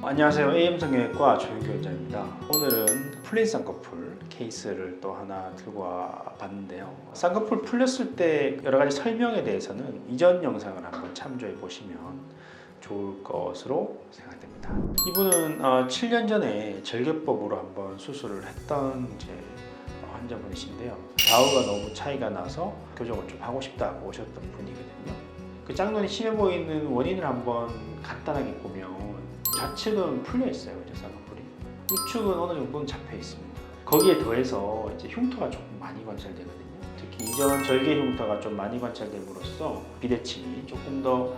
안녕하세요. AM성형외과 조윤규 원장입니다. 오늘은 풀린 쌍꺼풀 케이스를 또 하나 들고 와봤는데요. 쌍꺼풀 풀렸을 때 여러 가지 설명에 대해서는 이전 영상을 한번 참조해 보시면 좋을 것으로 생각됩니다. 이분은 7년 전에 절개법으로 한번 수술을 했던 환자분이신데요. 좌우가 너무 차이가 나서 교정을 좀 하고 싶다고 오셨던 분이거든요. 그 짝눈이 심해 보이는 원인을 한번 간단하게 보면 좌측은 풀려 있어요, 이제 쌍꺼풀이. 우측은 어느 정도는 잡혀 있습니다. 거기에 더해서 이제 흉터가 조금 많이 관찰되거든요. 특히 이전 절개 흉터가 좀 많이 관찰됨으로써 비대칭이 조금 더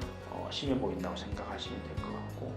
심해 보인다고 생각하시면 될 것 같고,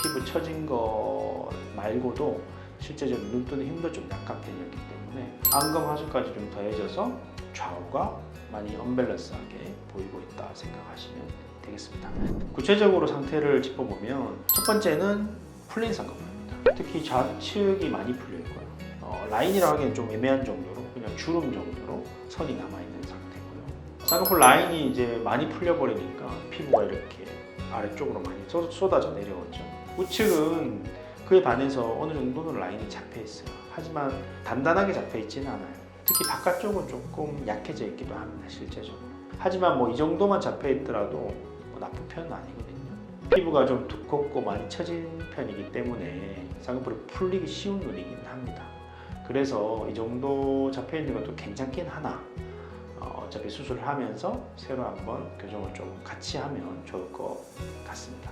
피부 처진 거 말고도 실제적으로 눈 뜨는 힘도 좀 약한 편이었기 때문에 안검 하수까지 좀 더해져서 좌우가 많이 언밸런스하게 보이고 있다 생각하시면 되겠습니다. 구체적으로 상태를 짚어보면 첫 번째는 풀린 쌍꺼풀입니다. 특히 좌측이 많이 풀려 있고요. 라인이라고 하기엔 좀 애매한 정도로 그냥 주름 정도로 선이 남아있는 상태고요. 쌍꺼풀 라인이 이제 많이 풀려버리니까 피부가 이렇게 아래쪽으로 많이 쏟아져 내려오죠. 우측은 그에 반해서 어느 정도는 라인이 잡혀 있어요. 하지만 단단하게 잡혀 있지는 않아요. 특히 바깥쪽은 조금 약해져 있기도 합니다, 실제적으로. 하지만 뭐 이 정도만 잡혀 있더라도 나쁜 편은 아니거든요. 피부가 좀 두껍고 많이 처진 편이기 때문에 쌍꺼풀이 풀리기 쉬운 눈이긴 합니다. 그래서 이 정도 잡혀 있는 것도 괜찮긴 하나 어차피 수술을 하면서 새로 한번 교정을 좀 같이 하면 좋을 것 같습니다.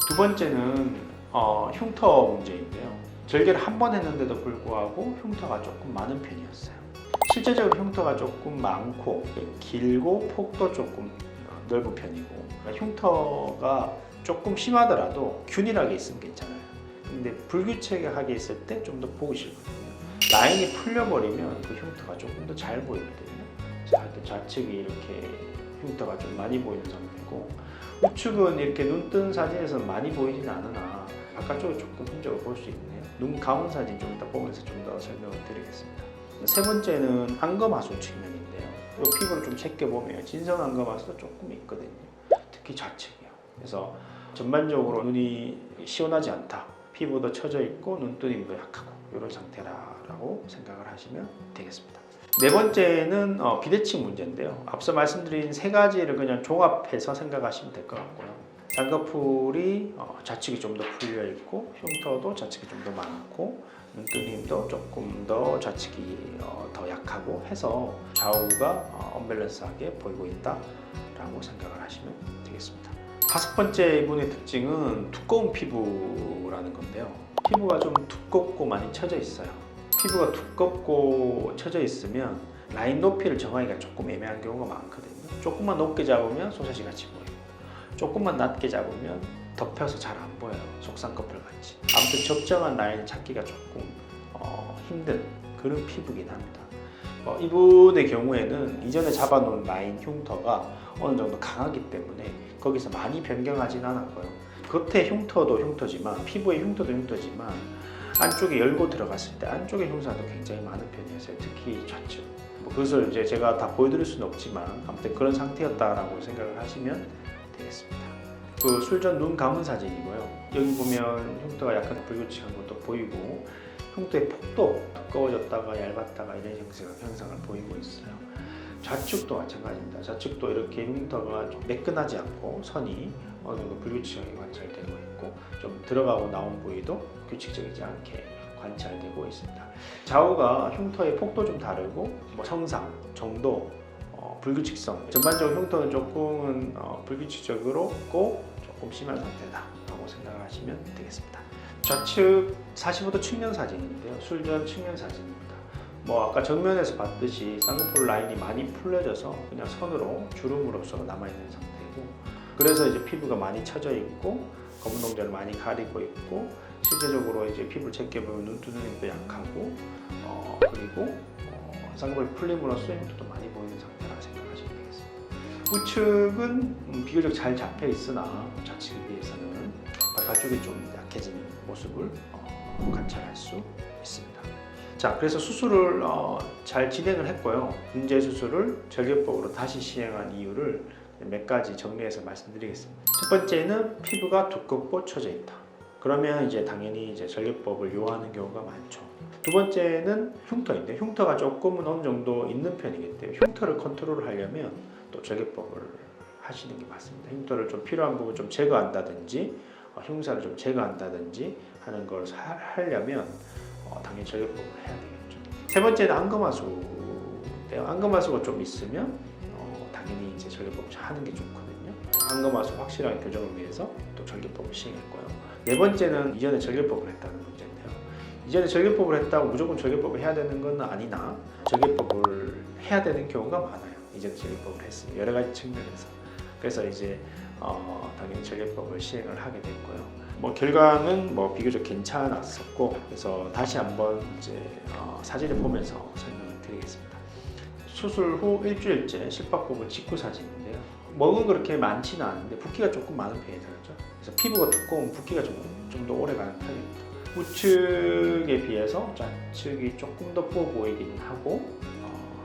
두 번째는 흉터 문제인데요. 절개를 한 번 했는데도 불구하고 흉터가 조금 많은 편이었어요. 실제적으로 흉터가 조금 많고 길고 폭도 조금 넓은 편이고, 그러니까 흉터가 조금 심하더라도 균일하게 있으면 괜찮아요. 근데 불규칙하게 있을 때 좀 더 보기 싫거든요. 라인이 풀려버리면 그 흉터가 조금 더 잘 보이거든요. 좌측이 이렇게 흉터가 좀 많이 보이는 상태고, 우측은 이렇게 눈 뜬 사진에서는 많이 보이진 않으나 바깥쪽에 조금 흔적을 볼 수 있네요. 눈 감은 사진 좀 이따 보면서 좀 더 설명을 드리겠습니다. 세 번째는 안검하수 측면인데요. 이 피부를 좀 제껴보면 진성 안검하수도 조금 있거든요. 특히 좌측이요. 그래서 전반적으로 눈이 시원하지 않다. 피부도 처져 있고 눈뜨림도 약하고 이런 상태라고 생각을 하시면 되겠습니다. 네 번째는 비대칭 문제인데요. 앞서 말씀드린 세 가지를 그냥 종합해서 생각하시면 될 것 같고요. 쌍꺼풀이 좌측이 좀 더 풀려 있고 흉터도 좌측이 좀 더 많고 눈뜨는 힘도 조금 더 좌측이 더 약하고 해서 좌우가 언밸런스하게 보이고 있다라고 생각을 하시면 되겠습니다. 다섯 번째 이분의 특징은 두꺼운 피부라는 건데요. 피부가 좀 두껍고 많이 처져 있어요. 피부가 두껍고 처져 있으면 라인 높이를 정하기가 조금 애매한 경우가 많거든요. 조금만 높게 잡으면 소세지 같이 보여요. 조금만 낮게 잡으면 덮여서 잘 안 보여요. 속쌍꺼풀 같이. 아무튼 적정한 라인을 찾기가 조금 힘든 그런 피부긴 합니다. 이분의 경우에는 이전에 잡아놓은 라인 흉터가 어느 정도 강하기 때문에 거기서 많이 변경하진 않았고요. 겉에 흉터도 흉터지만 피부의 흉터도 흉터지만 안쪽에 열고 들어갔을 때 안쪽의 흉사도 굉장히 많은 편이었어요. 특히 좌측. 그것을 이제 제가 다 보여드릴 수는 없지만 아무튼 그런 상태였다라고 생각을 하시면 되겠습니다. 그 술전 눈 감은 사진이고요. 여기 보면 흉터가 약간 불규칙한 것도 보이고 흉터의 폭도 두꺼워졌다가 얇았다가 이런 형상을 보이고 있어요. 좌측도 마찬가지입니다. 좌측도 이렇게 흉터가 좀 매끈하지 않고 선이 어느 정도 불규칙하게 관찰되고 있고 좀 들어가고 나온 부위도 규칙적이지 않게 관찰되고 있습니다. 좌우가 흉터의 폭도 좀 다르고 성상, 정도, 불규칙성 전반적으로 흉터는 조금은 불규칙적으로 조금 심한 상태다라고 생각을 하시면 되겠습니다. 좌측 45도 측면 사진인데요. 술전 측면 사진입니다. 아까 정면에서 봤듯이 쌍꺼풀 라인이 많이 풀려져서 그냥 선으로 주름으로서 남아있는 상태고, 그래서 이제 피부가 많이 처져 있고 검은 동자를 많이 가리고 있고 실제적으로 이제 피부를 제껴보면 눈 뜨는 힘도 약하고 그리고 쌍꺼풀 풀림으로써 흉터도 많이 보이는 상태라 생각하시면 되겠습니다. 우측은 비교적 잘 잡혀 있으나 좌측에 비해서는 바깥쪽이 좀 약해진 모습을 관찰할 수 있습니다. 자, 그래서 수술을 잘 진행을 했고요. 문제 수술을 절개법으로 다시 시행한 이유를 몇 가지 정리해서 말씀드리겠습니다. 첫 번째는 피부가 두껍고 처져 있다. 그러면 이제 당연히 이제 절개법을 요하는 경우가 많죠. 두 번째는 흉터인데 흉터가 조금은 어느 정도 있는 편이기 때문에 흉터를 컨트롤하려면 또 절개법을 하시는 게 맞습니다. 흉터를 좀 필요한 부분 좀 제거한다든지 흉사를 좀 제거한다든지 하는 걸 하려면 당연히 절개법을 해야 되겠죠. 세 번째는 안검하수인데요. 안검하수가 좀 있으면 당연히 이제 절개법을 하는 게 좋거든요. 안검하수 확실한 교정을 위해서 또 절개법을 시행했고요. 네 번째는 이전에 절개법을 했다는 문제인데요. 이전에 절개법을 했다고 무조건 절개법을 해야 되는 건 아니나 절개법을 해야 되는 경우가 많아요. 이전에 절개법을 했으면 여러 가지 측면에서. 그래서 이제 당연히 절개법을 시행을 하게 됐고요. 결과는 비교적 괜찮았었고, 그래서 다시 한번 이제 사진을 보면서 설명을 드리겠습니다. 수술 후 일주일째 실밥 부분 직후 사진인데요. 먹은 그렇게 많지는 않은데 붓기가 조금 많은 편이죠. 그래서 피부가 두꺼운 붓기가 좀 더 오래 가는 편입니다. 우측에 비해서 좌측이 조금 더 부어 보이긴 하고,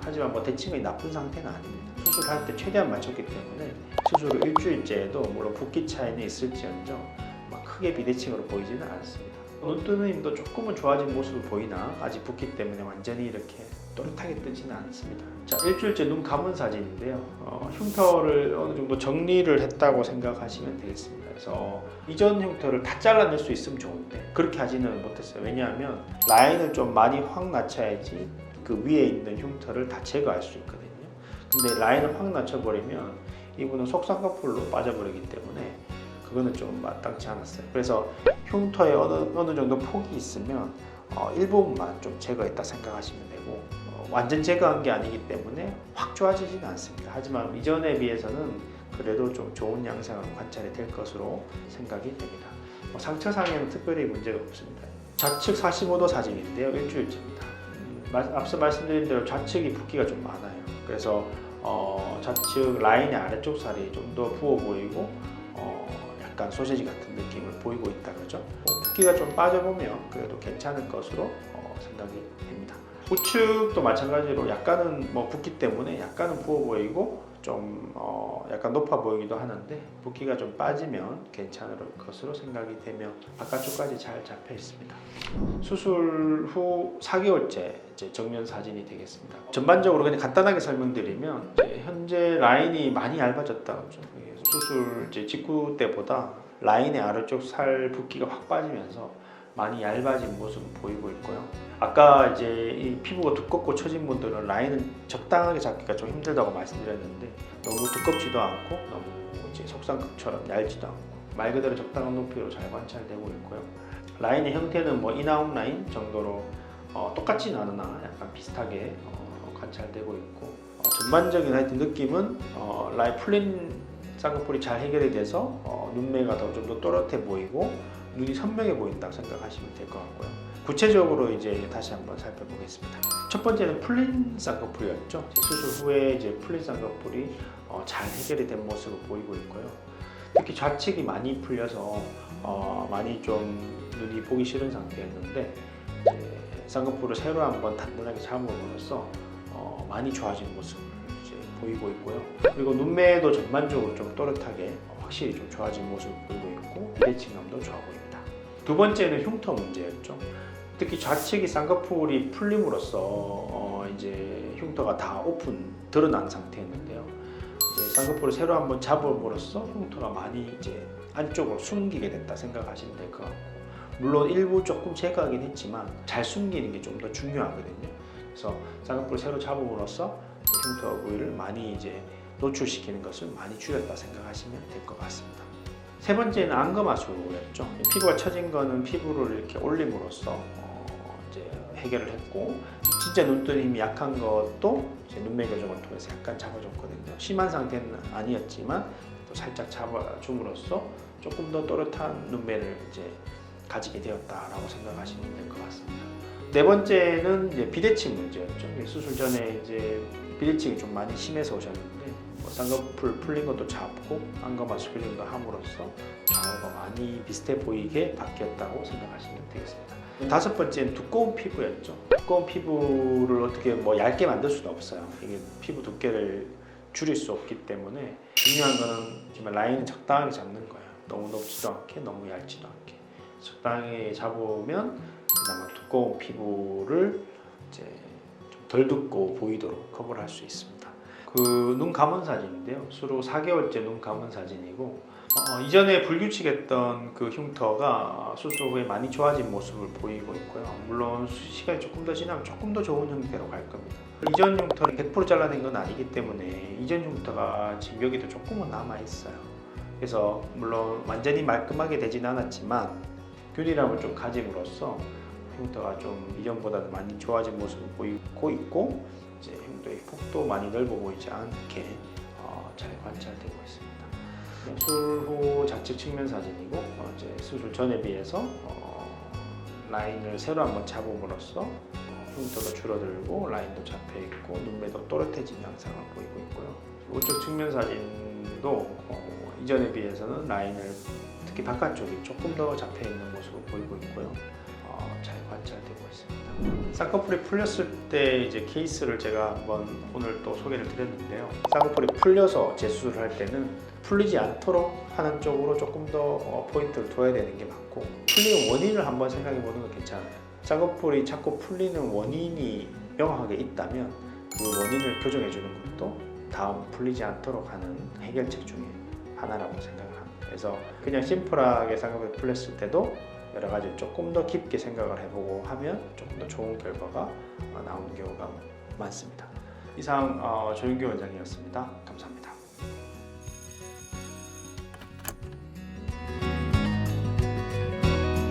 하지만 대칭이 나쁜 상태는 아닙니다. 수술할 때 최대한 맞췄기 때문에 수술 후 일주일째에도 물론 붓기 차이는 있을지언정 크게 비대칭으로 보이지는 않습니다. 눈뜨는 힘도 조금은 좋아진 모습을 보이나 아직 붓기 때문에 완전히 이렇게 또렷하게 뜨지는 않습니다. 자, 일주일째 눈 감은 사진인데요. 흉터를 어느 정도 정리를 했다고 생각하시면 되겠습니다. 그래서 이전 흉터를 다 잘라낼 수 있으면 좋은데 그렇게 하지는 못했어요. 왜냐하면 라인을 좀 많이 확 낮춰야지 그 위에 있는 흉터를 다 제거할 수 있거든요. 근데 라인을 확 낮춰버리면 이분은 속쌍꺼풀로 빠져버리기 때문에 그거는 좀 마땅치 않았어요. 그래서 흉터에 어느 정도 폭이 있으면 일부분만 좀 제거했다 생각하시면 되고, 완전 제거한 게 아니기 때문에 확 좋아지지는 않습니다. 하지만 이전에 비해서는 그래도 좀 좋은 양상으로 관찰이 될 것으로 생각이 됩니다. 상처상에는 특별히 문제가 없습니다. 좌측 45도 사진인데요. 일주일째입니다. 앞서 말씀드린 대로 좌측이 붓기가 좀 많아요. 그래서 좌측 라인의 아래쪽 살이 좀 더 부어 보이고 약간 소세지 같은 느낌을 보이고 있다 그러죠. 붓기가 좀 빠져보면 그래도 괜찮을 것으로 생각이 됩니다. 우측도 마찬가지로 약간은 붓기 때문에 약간은 부어 보이고 좀 약간 높아 보이기도 하는데 붓기가 좀 빠지면 괜찮을 것으로 생각이 되며 바깥쪽까지 잘 잡혀 있습니다. 수술 후 4개월째 이제 정면 사진이 되겠습니다. 전반적으로 그냥 간단하게 설명드리면 현재 라인이 많이 얇아졌다 그러죠. 수술 이제 직후 때보다 라인의 아래쪽 살 붓기가 확 빠지면서 많이 얇아진 모습을 보이고 있고요. 아까 이제 이 피부가 두껍고 처진 분들은 라인은 적당하게 잡기가 좀 힘들다고 말씀드렸는데 너무 두껍지도 않고 너무 이제 속쌍꺼처럼 얇지도 않고 말 그대로 적당한 높이로 잘 관찰되고 있고요. 라인의 형태는 인아웃 라인 정도로 똑같지는 않으나 약간 비슷하게 관찰되고 있고, 전반적인 하여튼 느낌은 라인 풀린 쌍꺼풀이 잘 해결이 돼서 눈매가 좀 더 또렷해 보이고 눈이 선명해 보인다고 생각하시면 될 것 같고요. 구체적으로 이제 다시 한번 살펴보겠습니다. 첫 번째는 풀린 쌍꺼풀이었죠. 수술 후에 이제 풀린 쌍꺼풀이 잘 해결이 된 모습을 보이고 있고요. 특히 좌측이 많이 풀려서 많이 좀 눈이 보기 싫은 상태였는데 이제 쌍꺼풀을 새로 한번 단단하게 잡음으로써 많이 좋아진 모습을 이제 보이고 있고요. 그리고 눈매도 전반적으로 좀 또렷하게 확실히 좀 좋아진 모습을 보이고 있고 비대칭감도 좋아 보입니다. 두 번째는 흉터 문제였죠. 특히 좌측이 쌍꺼풀이 풀림으로써 이제 흉터가 다 드러난 상태였는데요. 이제 쌍꺼풀을 새로 한번 잡음으로써 흉터가 많이 이제 안쪽으로 숨기게 됐다 생각하시면 될 것 같고, 물론 일부 조금 제거하긴 했지만 잘 숨기는 게 좀 더 중요하거든요. 그래서 쌍꺼풀을 새로 잡음으로써 흉터 부위를 많이 이제 노출시키는 것을 많이 줄였다 생각하시면 될 것 같습니다. 세 번째는 안검하수였죠. 피부가 처진 거는 피부를 이렇게 올림으로써 이제 해결을 했고, 진짜 눈뜨는 힘이 약한 것도 이제 눈매 교정을 통해서 약간 잡아줬거든요. 심한 상태는 아니었지만 또 살짝 잡아줌으로써 조금 더 또렷한 눈매를 이제 가지게 되었다라고 생각하시면 될 것 같습니다. 네 번째는 이제 비대칭 문제였죠. 수술 전에 이제 비대칭이 좀 많이 심해서 오셨는데 쌍꺼풀 풀린 것도 잡고 안검하수 교정도 함으로써 좌우가 많이 비슷해 보이게 바뀌었다고 생각하시면 되겠습니다. 다섯 번째는 두꺼운 피부였죠. 두꺼운 피부를 어떻게 얇게 만들 수도 없어요. 이게 피부 두께를 줄일 수 없기 때문에 중요한 거는 정말 라인을 적당하게 잡는 거예요. 너무 높지도 않게 너무 얇지도 않게. 적당히 잡으면 그나마 두꺼운 피부를 이제 좀 덜 두꺼워 보이도록 커버를 할 수 있습니다. 그 눈 감은 사진인데요. 수로 4개월째 눈 감은 사진이고 이전에 불규칙했던 그 흉터가 수술 후에 많이 좋아진 모습을 보이고 있고요. 물론 시간이 조금 더 지나면 조금 더 좋은 형태로 갈 겁니다. 이전 흉터를 100% 잘라낸 건 아니기 때문에 이전 흉터가 지금 여기도 조금은 남아 있어요. 그래서 물론 완전히 말끔하게 되진 않았지만 균일함을 좀 가짐으로써 흉터가 좀 이전보다도 많이 좋아진 모습을 보이고 있고 이제 흉터의 폭도 많이 넓어 보이지 않게 잘 관찰되고 있습니다. 수술 후 좌측 측면 사진이고 이제 수술 전에 비해서 라인을 새로 한번 잡음으로써 흉터도 줄어들고 라인도 잡혀 있고 눈매도 또렷해진 양상을 보이고 있고요. 우측 측면 사진도 이전에 비해서는 라인을 특히 바깥쪽이 조금 더 잡혀 있는 모습을 보이고 있고요. 잘 관찰되고 있습니다. 쌍꺼풀이 풀렸을 때 이제 케이스를 제가 한번 오늘 또 소개를 드렸는데요. 쌍꺼풀이 풀려서 재수술을 할 때는 풀리지 않도록 하는 쪽으로 조금 더 포인트를 둬야 되는 게 맞고 풀리는 원인을 한번 생각해 보는 건 괜찮아요. 쌍꺼풀이 자꾸 풀리는 원인이 명확하게 있다면 그 원인을 교정해 주는 것도 다음 풀리지 않도록 하는 해결책 중에 하나라고 생각을 합니다. 그래서 그냥 심플하게 쌍꺼풀이 풀렸을 때도 여러 가지 조금 더 깊게 생각을 해보고 하면 조금 더 좋은 결과가 나오는 경우가 많습니다. 이상 조윤규 원장이었습니다. 감사합니다.